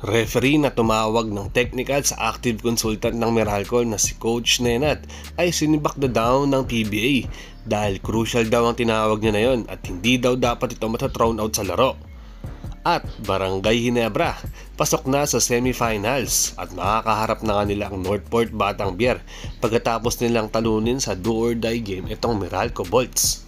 Referee na tumawag ng technical sa active consultant ng Meralco na si Coach Nenat ay sinibak na down ng PBA dahil crucial daw ang tinawag niya na yon at hindi daw dapat ito mata-thrown out sa laro. At Barangay Ginebra, pasok na sa semifinals at makakaharap na nga nila ang Northport Batang Bier pagkatapos nilang talunin sa do-or-die game itong Meralco Bolts.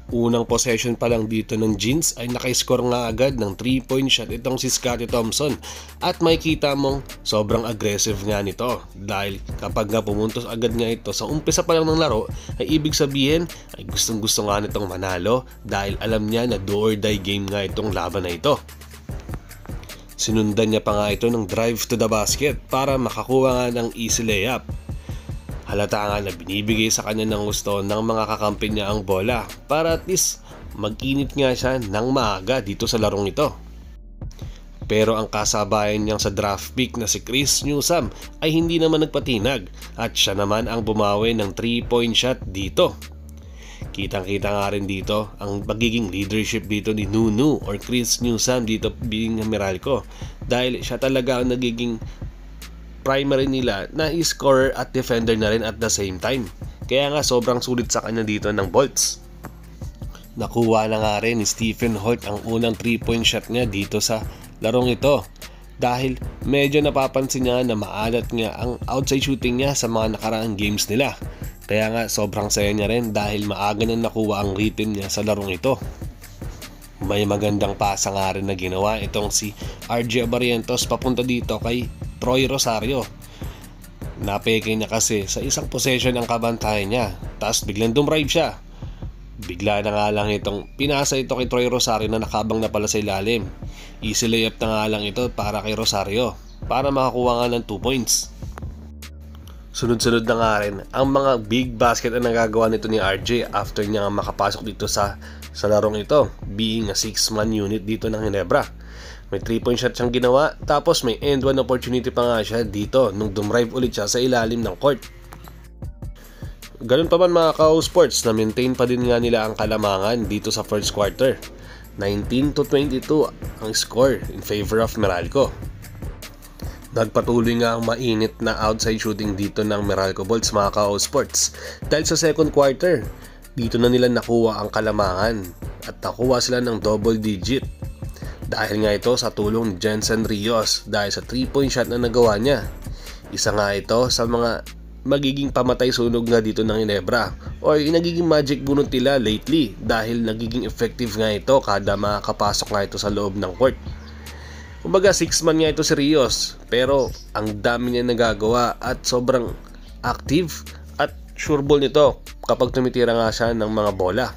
Unang possession pa lang dito ng Jeans ay naka-score nga agad ng 3-point shot itong si Scottie Thompson at makikita mong sobrang aggressive nga nito dahil kapag nga pumuntos agad nga ito sa umpisa pa lang ng laro ay ibig sabihin ay gustong gusto nga nitong manalo dahil alam niya na do or die game nga itong laban na ito. Sinundan niya pa nga ito ng drive to the basket para makakuha nga ng easy layup. Halata nga na binibigay sa kanya ng gusto ng mga kakampi niya ang bola para at least mag-init nga siya ng maaga dito sa larong ito. Pero ang kasabayan niyang sa draft pick na si Chris Newsome ay hindi naman nagpatinag at siya naman ang bumawi ng 3-point shot dito. Kitang-kita nga rin dito ang magiging leadership dito ni Nunu or Chris Newsome dito being Meralco dahil siya talaga ang nagiging primary nila na scorer at defender na rin at the same time. Kaya nga sobrang sulit sa kanya dito ng Bolts. Nakuha na nga rin ni Stephen Holt ang unang 3-point shot niya dito sa larong ito dahil medyo napapansin niya na maalat nga ang outside shooting niya sa mga nakaraang games nila. Kaya nga sobrang saya niya rin dahil maaga na nakuha ang rhythm niya sa larong ito. May magandang pasa nga rin na ginawa itong si RJ Barrientos papunta dito kay Troy Rosario. Napeke niya kasi sa isang possession ang kabantayan niya tapos biglang dumrive siya. Bigla na nga lang itong pinasa ito kay Troy Rosario na nakabang na pala sa ilalim. Easy layup na nga lang ito para kay Rosario para makakuha nga ng 2 points. Sunod-sunod na nga rin ang mga big basket na nagagawa nito ni RJ after niya nga makapasok dito sa larong ito being a 6-man unit dito ng Ginebra. May 3-point shot siyang ginawa tapos may end one opportunity pa nga siya dito nung dumrive ulit siya sa ilalim ng court. Ganun pa man mga Kao Sports na maintain pa din nga nila ang kalamangan dito sa first quarter. 19-22 ang score in favor of Meralco. Nagpatuloy nga ang mainit na outside shooting dito ng Meralco Bolts mga Kao Sports dahil sa second quarter dito na nila nakuha ang kalamangan at nakuha sila ng double digit. Dahil nga ito sa tulong ni Jensen Rios dahil sa 3-point shot na nagawa niya. Isa nga ito sa mga magiging pamatay sunog nga dito ng Ginebra o nagiging magic bunot nila lately dahil nagiging effective nga ito kada makakapasok nga ito sa loob ng court. Kumbaga 6-man nga ito si Rios pero ang dami niya nagagawa at sobrang active at sure ball nito kapag tumitira nga siya ng mga bola.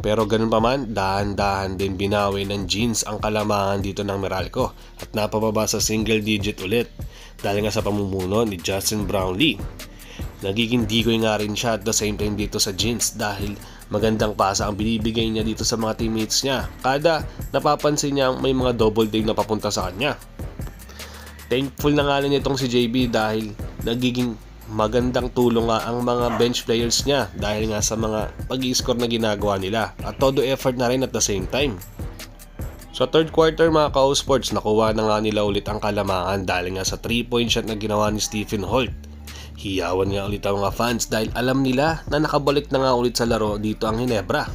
Pero ganun pa man, dahan-dahan din binawi ng Jeans ang kalamangan dito ng Meralco at napababa sa single digit ulit dahil nga sa pamumuno ni Justin Brownlee. Nagiging digoy nga rin siya at the same time dito sa Jeans dahil magandang pasa ang binibigay niya dito sa mga teammates niya kada napapansin niya may mga double dig na papunta sa kanya. Thankful na nga rin itong si JB dahil nagiging magandang tulong nga ang mga bench players niya dahil nga sa mga pag-i-score na ginagawa nila at todo effort na rin at the same time. Sa third quarter mga Kao Sports nakuha na nga nila ulit ang kalamangan dahil nga sa 3-point shot na ginawa ni Stephen Holt. Hiyawan nga ulit ang mga fans dahil alam nila na nakabalik na nga ulit sa laro dito ang Ginebra.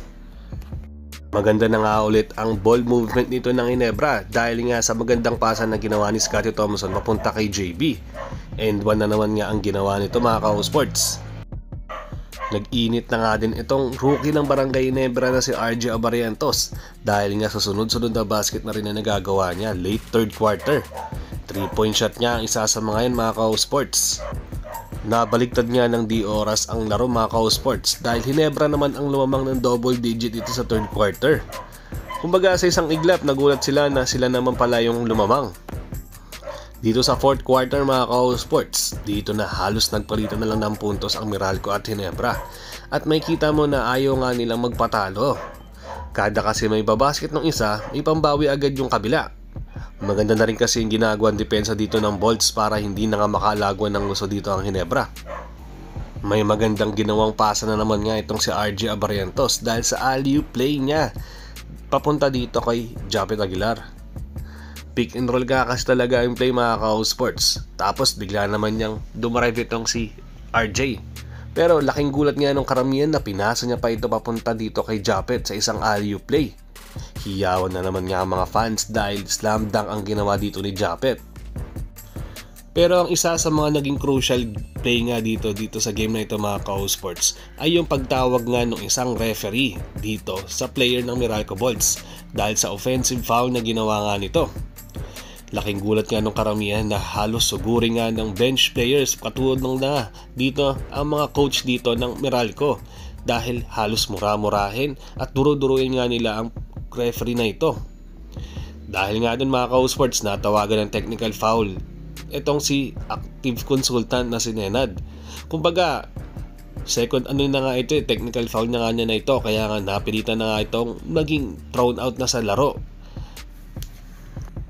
Maganda na nga ulit ang ball movement nito ng Ginebra dahil nga sa magandang pasa na ginawa ni Scottie Thompson mapunta kay JB. And one na naman nga ang ginawa nito mga Kao Sports. Nag-init na nga din itong rookie ng Barangay Ginebra na si RJ Barrientos dahil nga sa sunod-sunod na basket na rin na nagagawa niya late third quarter. 3-point shot niya ang isa sa mga yan mga Kao Sports. Nabaliktad nga ng di oras ang laro mga Kao Sports dahil Ginebra naman ang lumamang ng double digit dito sa third quarter. Kumbaga sa isang iglap nagulat sila na sila naman pala yung lumamang. Dito sa fourth quarter mga Kao Sports, dito na halos nagpalitan na lang ng puntos ang Meralco at Ginebra. At may kita mo na ayaw nga nilang magpatalo. Kada kasi may babasket ng isa, may pambawi agad yung kabila. Maganda na rin kasi yung ginagawang depensa dito ng Bolts para hindi na nga makalagwan ng gusto dito ang Ginebra. May magandang ginawang pasa na naman nga itong si RJ Barrientos dahil sa alley-oop play niya papunta dito kay Japet Aguilar. Pick and roll ka kasi talaga yung play mga ka-sports. Tapos bigla naman niyang dumarive itong si RJ. Pero laking gulat nga nung karamihan na pinasa niya pa ito papunta dito kay Japet sa isang alley-oop play. Hiyawan na naman nga ang mga fans dahil slam dunk ang ginawa dito ni Japet. Pero ang isa sa mga naging crucial play nga dito sa game na ito mga ka-sports ay yung pagtawag nga ng isang referee dito sa player ng Meralco Bolts dahil sa offensive foul na ginawa nga nito. Laking gulat nga nung karamihan na halos suguri nga ng bench players katulad ng na dito ang mga coach dito ng Meralco dahil halos mura-murahin at duro-duruin nga nila ang referee na ito. Dahil nga dun mga ka-sports natawagan ng technical foul itong si active consultant na si Nenad. Kumbaga second na nga ito technical foul na nga niya na ito kaya nga napilitan na nga itong maging thrown out na sa laro.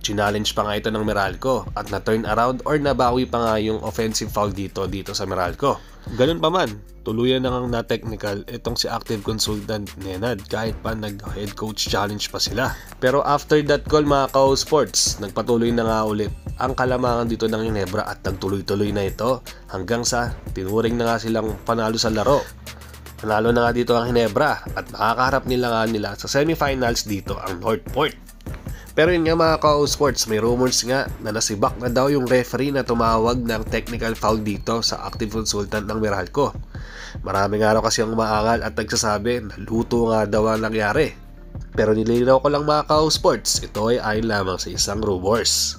Challenge pa nga ito ng Meralco at na-turn around or nabawi pa nga yung offensive foul dito sa Meralco. Ganun pa man, tuluyan na nga na-technical itong si active consultant Nenad kahit pa nag-head coach challenge pa sila. Pero after that call mga ka-sports, nagpatuloy na nga ulit ang kalamangan dito ng Ginebra at nagtuloy-tuloy na ito hanggang sa tinuring na nga silang panalo sa laro. Panalo na nga dito ang Ginebra at makakaharap nila sa semifinals dito ang Northport. Pero yun nga mga ka-sports, may rumors nga na nasibak na daw yung referee na tumawag ng technical foul dito sa active consultant ng Meralco. Marami nga raw kasi ang umaangal at nagsasabi na luto nga daw ang nangyari. Pero nilinaw ko lang mga ka-sports, ito ay ayon lamang sa isang rumors.